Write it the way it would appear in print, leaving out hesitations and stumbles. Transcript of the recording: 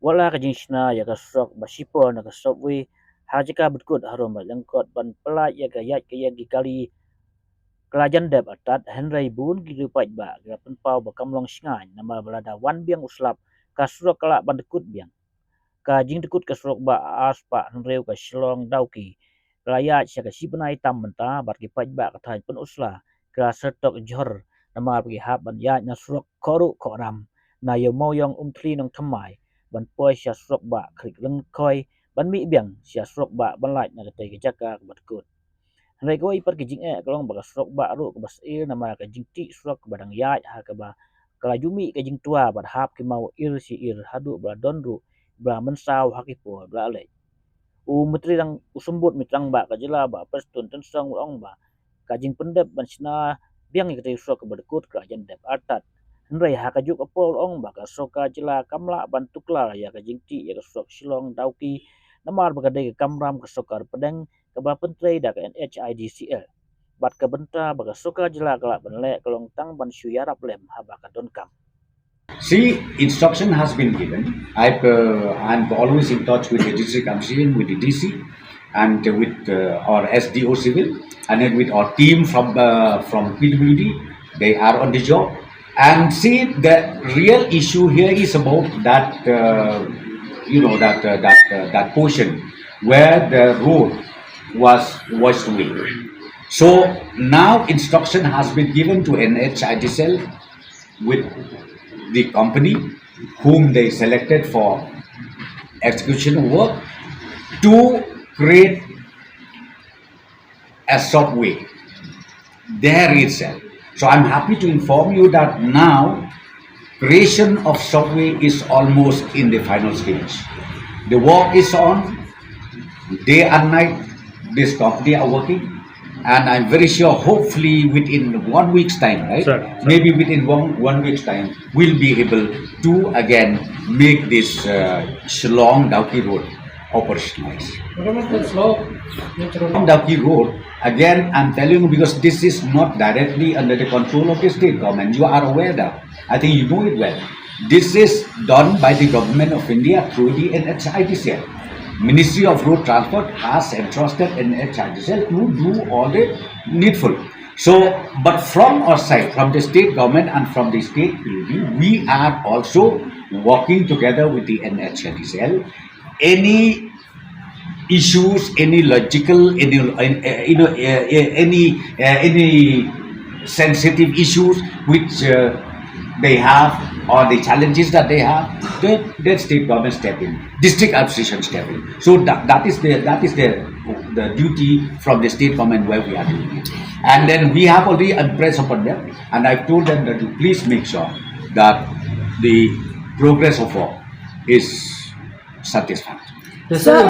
Wala ka jinsna ya ka sok basipo na ka sopwe haja ka betkut harum lengkot ban pelaj ya ka yat ka ya gikali kelajan dep Artad Henry bun gitu paj ba ga penpau ba kamlong singai nama Lada wan biang uslap ka surok kala ban Dkut biang ka jing Dkut ka surok ba as pa Henry ka shlong dauki kelayat sia ka sipenai tam menta bat ki paj ba ka thai pen usla ka sertok jor nama bagi hab ban yat na surok koru koram na yo moyong tri nong thamai ban poi sia surok ba krik leng koi ban mi biang sia surok ba ban laj na ka te ka jaka ka Dkut Henry ko ipat ke jing kalong ba ka surok ba ru ka bas il nama ka jing ti surok badang yat ha ka ba kala jumi ka jing tua bat hap ki mau ir si ir hadu ba donru ba mensau hakipo ba le menteri lang usumbut mitrang ba ka jela ba Prestone ten song ong ba ka jing pendep ban sina biang ka te surok ka Dkut ka jan dep Artad Henry ha ka juk apol ong ba ka soka jela kamla ban tukla ya ka jing ti ya ka surok silong dauki namar ba ka de kamram ka sokar pedeng ka ba pentrei da ka NHIDCL bat ka benta ba ka soka jela kala ban le kalong tang ban Syier lem ha ba ka don kam See, instruction has been given. I'm always in touch with the district council, with the DC, and with our SDO civil, and then with our team from PWD. They are on the job. And see, the real issue here is about that that portion where the road was washed away. So now instruction has been given to NHIDCL with the company whom they selected for execution of work to create a subway there itself. So I'm happy to inform you that now creation of subway is almost in the final stage. The work is on, day and night this company are working, and I'm very sure hopefully within 1 week's time, right? Sure. Maybe within one week's time, we'll be able to again make this Shillong Dauki Road operationalized. Dauki Road, again, I'm telling you because this is not directly under the control of the state government. You are aware that. I think you know it well. This is done by the government of India through the NHIDCL. Ministry of Road Transport has entrusted NHIDCL to do all the needful. So, but from our side, from the state government and from the state PUD, we are also working together with the NHIDCL. Any issues, any logical, any sensitive issues which they have, or the challenges that they have, the state government step in, district administration step in. So that is the duty from the state government where we are doing it. And then we have already impressed upon them, and I've told them that to please make sure that the progress of work is satisfactory. Yes, sir.